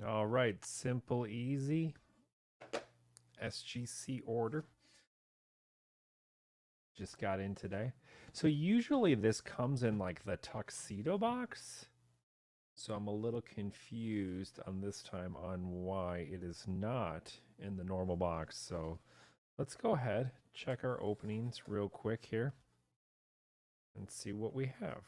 All right, simple, easy SGC order. Just got in today. So usually this comes in like the tuxedo box. So I'm a little confused on this time on why it is not in the normal box. So let's go ahead, check our openings real quick here and see what we have.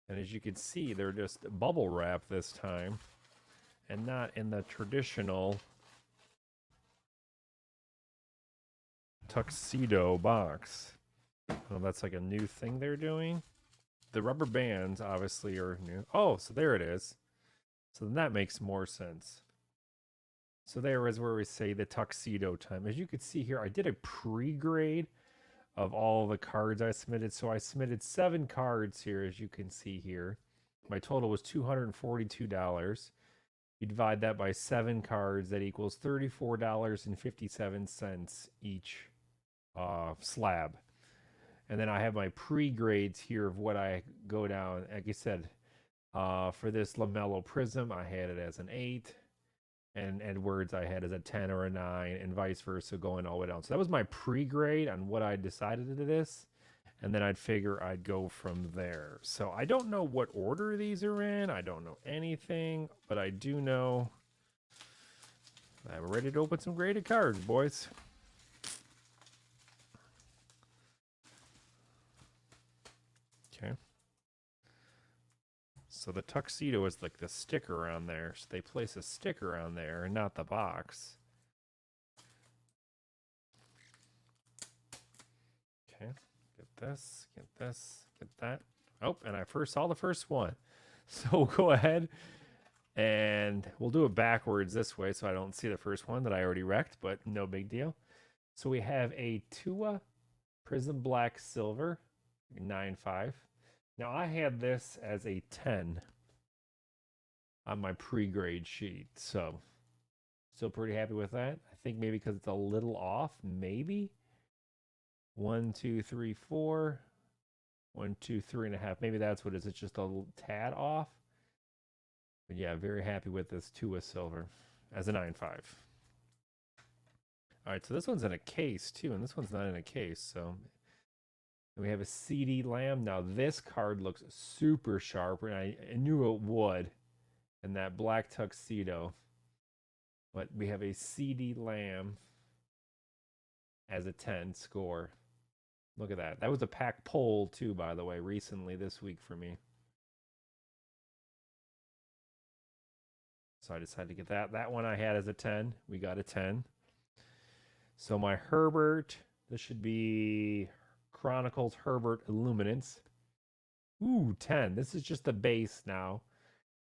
And as you can see, they're just bubble wrap this time and not in the traditional tuxedo box. Well, that's like a new thing they're doing. The rubber bands obviously are new. Oh, so there it is. So then that makes more sense. So there is where we say the tuxedo time. As you can see here, I did a pre-grade of all the cards I submitted. So I submitted 7 cards here, as you can see here. My total was $242. You divide that by 7 cards, that equals $34.57 each slab. And then I have my pre-grades here of what I go down. Like I said, for this LaMelo Prism, I had it as an 8. And Edwards, I had as a 10 or a 9, and vice versa, going all the way down. So that was my pre-grade on what I decided to this. And then I'd figure I'd go from there. So I don't know what order these are in. I don't know anything, but I do know I'm ready to open some graded cards, boys. Okay. So the tuxedo is like the sticker on there. So they place a sticker on there and not the box. Okay. Get this, get this, get that. Oh, and I first saw the first one. So we'll go ahead and we'll do it backwards this way so I don't see the first one that I already wrecked, but no big deal. So we have a Tua Prism Black Silver, 9.5. Now I had this as a 10 on my pre-grade sheet, so still pretty happy with that. I think maybe because it's a little off, maybe. 1, 2, 3, 4. 1, 2, 3.5. Maybe that's what it is. It's just a little tad off. But yeah, very happy with this Tua Silver as a 9.5. All right, so this one's in a case too, and this one's not in a case. So we have a CD Lamb. Now this card looks super sharp, and I knew it would in that black tuxedo. But we have a CD Lamb as a 10 score. Look at that. That was a pack poll too, by the way, recently this week for me. So I decided to get that. That one I had as a 10. We got a 10. So my Herbert, this should be Chronicles Herbert Illuminance. Ooh, 10. This is just the base now.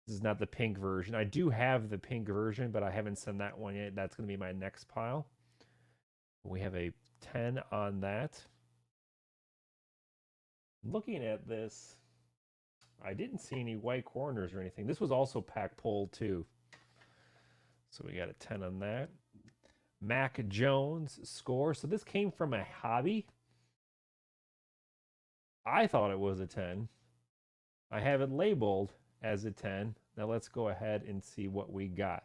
This is not the pink version. I do have the pink version, but I haven't sent that one yet. That's going to be my next pile. We have a 10 on that. Looking at this, I didn't see any white corners or anything. This was also pack pull too. So we got a 10 on that. Mac Jones score. So this came from a hobby. I thought it was a 10. I have it labeled as a 10. Now let's go ahead and see what we got.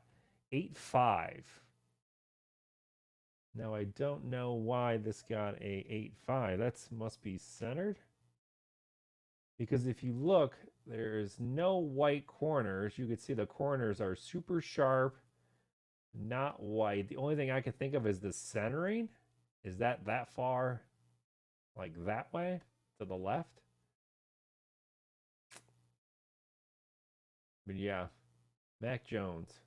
8.5. Now I don't know why this got a 8.5. That must be centered. Because if you look, there's no white corners. You can see the corners are super sharp, not white. The only thing I can think of is the centering. Is that far, like that way, to the left? But yeah, Mac Jones.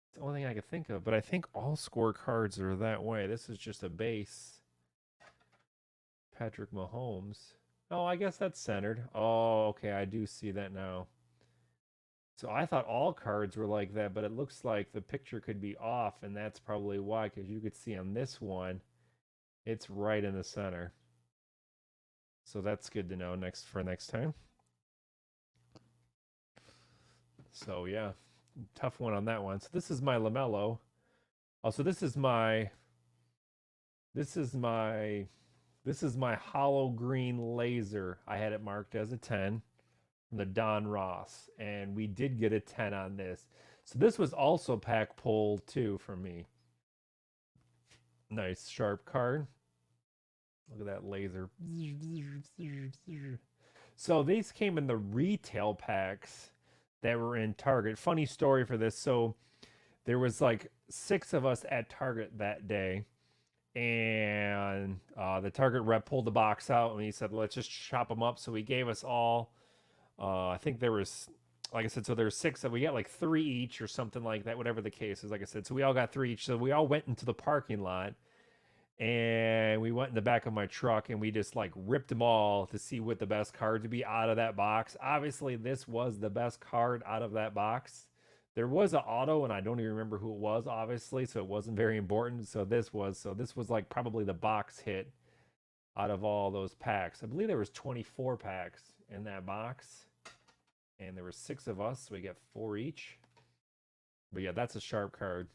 It's the only thing I could think of. But I think all scorecards are that way. This is just a base. Patrick Mahomes. Oh, I guess that's centered. Oh, okay. I do see that now. So I thought all cards were like that, but it looks like the picture could be off, and that's probably why, because you could see on this one, it's right in the center. So that's good to know for next time. So yeah, tough one on that one. So this is my LaMelo. Oh, so this is my This is my hollow green laser. I had it marked as a 10 from the Don Ross, and we did get a 10 on this. So this was also pack pulled too for me. Nice sharp card. Look at that laser. So these came in the retail packs that were in Target. Funny story for this. So there was like 6 of us at Target that day, and the Target rep pulled the box out and he said, "Let's just chop them up." So he gave us all. I think there was, like I said, so there's 6 of we got like 3 each or something like that. Whatever the case is, like I said, so we all got 3 each. So we all went into the parking lot and we went in the back of my truck and we just like ripped them all to see what the best card to be out of that box. Obviously, this was the best card out of that box. There was an auto, and I don't even remember who it was, obviously, so it wasn't very important. So this was like probably the box hit out of all those packs. I believe there was 24 packs in that box, and there were 6 of us, so we get 4 each. But yeah, that's a sharp card.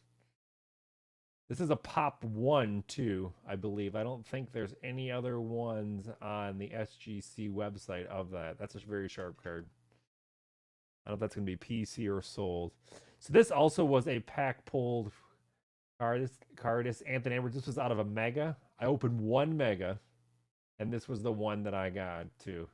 This is a pop 1 too, I believe. I don't think there's any other ones on the SGC website of that. That's a very sharp card. I don't know if that's going to be PC or sold. So this also was a pack pulled card. This Anthony Edwards. This was out of a mega. I opened 1 mega, and this was the one that I got too.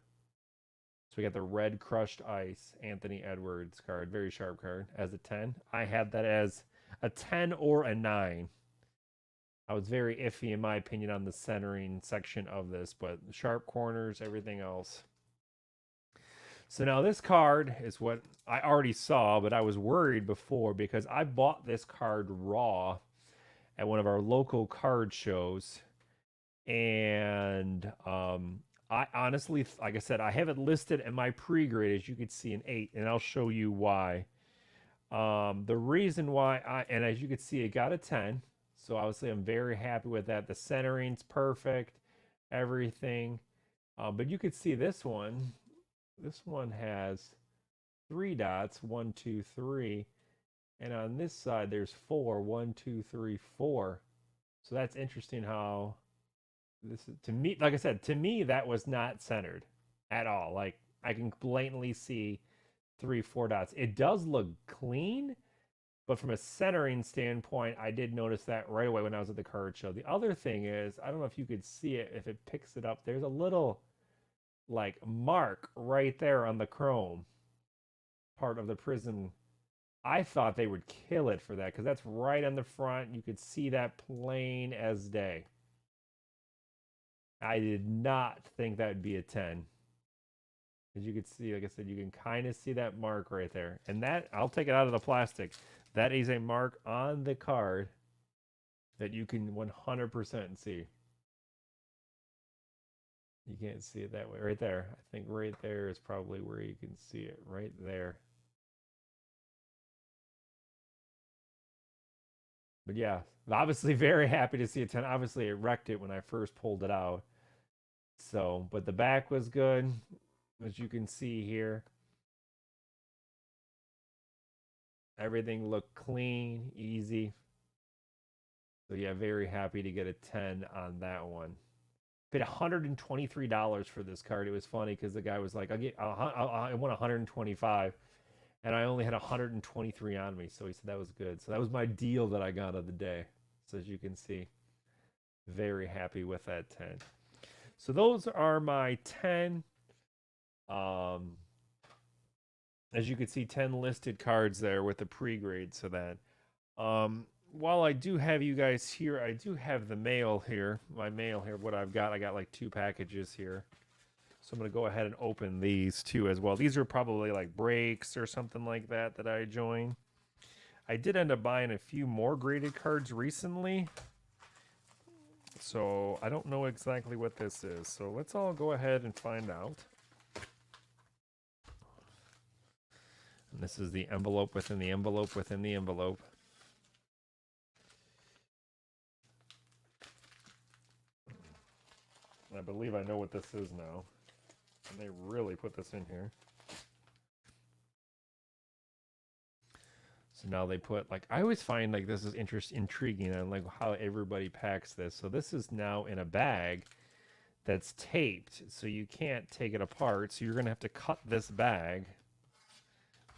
So we got the red crushed ice Anthony Edwards card. Very sharp card as a 10. I had that as a 10 or a 9. I was very iffy in my opinion on the centering section of this, but sharp corners, everything else. So now this card is what I already saw, but I was worried before because I bought this card raw at one of our local card shows. And I honestly, like I said, I have it listed in my pre-grade, as you can see, an 8, and I'll show you why. The reason why and as you can see, it got a 10. So obviously I'm very happy with that. The centering's perfect, everything. But you could see this one. This one has 3 dots, 1, 2, 3. And on this side, there's 4, 1, 2, 3, 4. So that's interesting how this is, to me, like I said, to me, that was not centered at all. Like I can blatantly see 3, 4 dots. It does look clean, but from a centering standpoint, I did notice that right away when I was at the card show. The other thing is, I don't know if you could see it, if it picks it up, there's a little like mark right there on the chrome part of the prism. I thought they would kill it for that because that's right on the front. You could see that plain as day. I did not think that would be a 10. As you can see, like I said, you can kind of see that mark right there. And that, I'll take it out of the plastic. That is a mark on the card that you can 100% see. You can't see it that way. Right there. I think right there is probably where you can see it. Right there. But yeah, obviously very happy to see a 10. Obviously it wrecked it when I first pulled it out. So, but the back was good, as you can see here. Everything looked clean, easy. So yeah, very happy to get a 10 on that one. Paid $123 for this card. It was funny because the guy was like, I want 125, and I only had 123 on me. So he said that was good. So that was my deal that I got of the day. So as you can see, very happy with that 10. So those are my 10. As you can see, 10 listed cards there with the pre-grade. So that while I do have you guys here, I do have the mail here. My mail here, what I got like 2 packages here. So I'm going to go ahead and open these too as well. These are probably like breaks or something like that that I joined. I did end up buying a few more graded cards recently. So I don't know exactly what this is. So let's all go ahead and find out. And this is the envelope within the envelope within the envelope. I believe I know what this is now. And they really put this in here. So now they put, like, I always find like this is intriguing and like how everybody packs this. So this is now in a bag that's taped, so you can't take it apart. So you're going to have to cut this bag.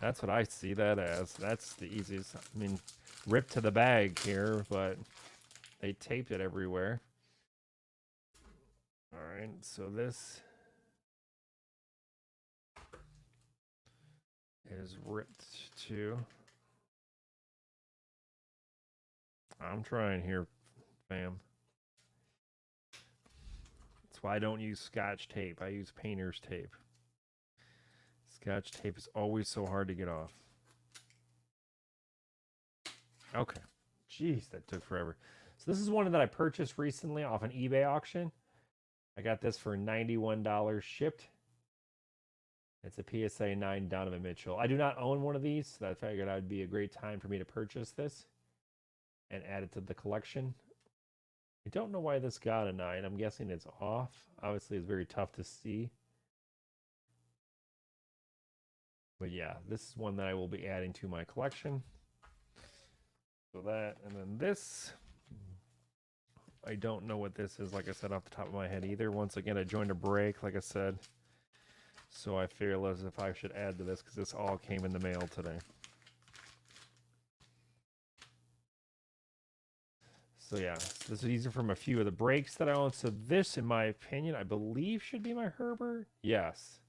That's what I see that as. That's the easiest. I mean, rip to the bag here, but they taped it everywhere. All right, so this is ripped too. I'm trying here, fam. That's why I don't use Scotch tape. I use painter's tape. Scotch tape is always so hard to get off. Okay. Jeez, that took forever. So this is one that I purchased recently off an eBay auction. I got this for $91 shipped. It's a PSA 9 Donovan Mitchell. I do not own one of these, so I figured it would be a great time for me to purchase this and add it to the collection. I don't know why this got a 9. I'm guessing it's off. Obviously, it's very tough to see. But yeah, this is one that I will be adding to my collection. So that, and then this, I don't know what this is, like I said, off the top of my head either. Once again, I joined a break, like I said. So I feel as if I should add to this because this all came in the mail today. So yeah, these are from a few of the breaks that I own. So this, in my opinion, I believe should be my Herbert. Yes.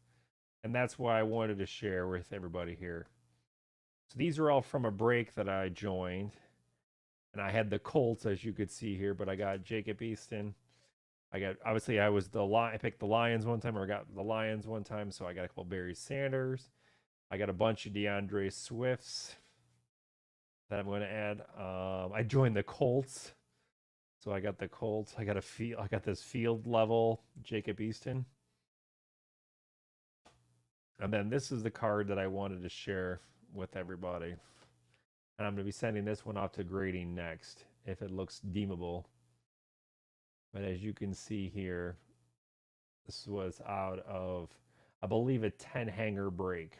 And that's why I wanted to share with everybody here. So these are all from a break that I joined. And I had the Colts, as you could see here, but I got Jacob Easton. I picked the Lions one time, or I got the Lions one time, so I got a couple Barry Sanders. I got a bunch of DeAndre Swifts that I'm going to add. I joined the Colts, so I got the Colts. I got this field level Jacob Easton. And then this is the card that I wanted to share with everybody. And I'm going to be sending this one off to grading next if it looks deemable. But as you can see here, this was out of, I believe, a 10 hanger break.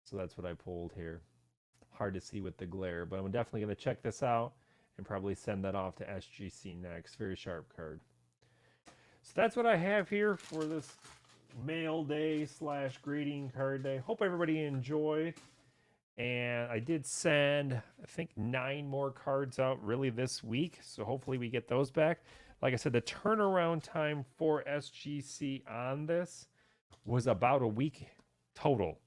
So that's what I pulled here. Hard to see with the glare, but I'm definitely going to check this out and probably send that off to SGC next. Very sharp card. So that's what I have here for this mail day / greeting card day. Hope everybody enjoyed. And I did send, I think, 9 more cards out really this week. So hopefully we get those back. Like I said, the turnaround time for SGC on this was about a week total.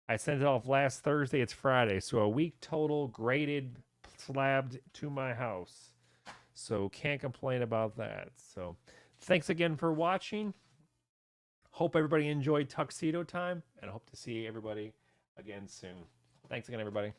I sent it off last Thursday. It's Friday. So a week total, graded, slabbed to my house. So can't complain about that. So thanks again for watching. Hope everybody enjoyed Tuxedo Time. And I hope to see everybody again soon. Thanks again, everybody.